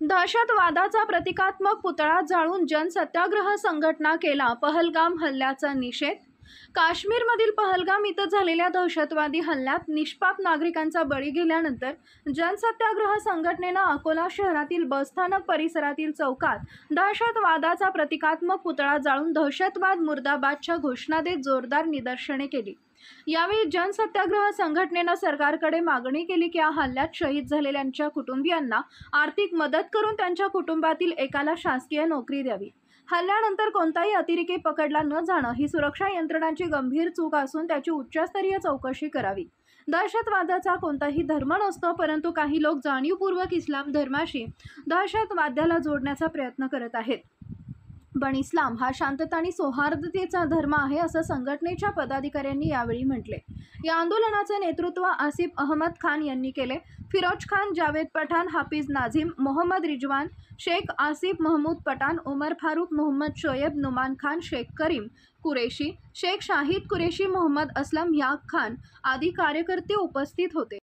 दहशतवादाचा प्रतिकात्मक पुतळा जाळून जनसत्याग्रह संघटना केला पहलगाम हल्ल्याचा निषेध. काश्मीरमधील पहलगाम इथं झालेल्या दहशतवादी हल्ल्यात निष्पाप नागरिकांचा बळी गेल्यानंतर जनसत्याग्रह संघटनेनं अकोला शहरातील बसस्थानक परिसरातील चौकात दहशतवादाचा प्रतिकात्मक पुतळा जाळून दहशतवाद मुर्दाबादच्या घोषणा देत जोरदार निदर्शने केली. यावेळी जनसत्याग्रह संघटनेनं सरकारकडे मागणी केली की या हल्ल्यात शहीद झालेल्यांच्या कुटुंबियांना आर्थिक मदत करून त्यांच्या कुटुंबातील एकाला शासकीय नोकरी द्यावी. हल्ल्यानंतर कोणताही अतिरेकी पकडला न जाणं ही सुरक्षा यंत्रणांची गंभीर चूक असून त्याची उच्चस्तरीय चौकशी करावी. दहशतवादाचा कोणताही धर्म नसतो, परंतु काही लोक जाणीवपूर्वक इस्लाम धर्माशी दहशतवाद्याला जोडण्याचा प्रयत्न करत आहेत. पण इस्लाम हा शांतता आणि सौहार्दतेचा धर्म आहे असं संघटनेच्या पदाधिकाऱ्यांनी यावेळी म्हटले. या आंदोलनाचे नेतृत्व आसिफ अहमद खान यांनी केले. फिरोज खान, जावेद पठाण, हाफिज नाझिम, मोहम्मद रिजवान, शेख आसिफ महमूद पठाण, उमर फारूक, मोहम्मद शोएब, नुमान खान, शेख करीम कुरेशी, शेख शाहिद कुरेशी, मोहम्मद असलम, याक खान आदी कार्यकर्ते उपस्थित होते.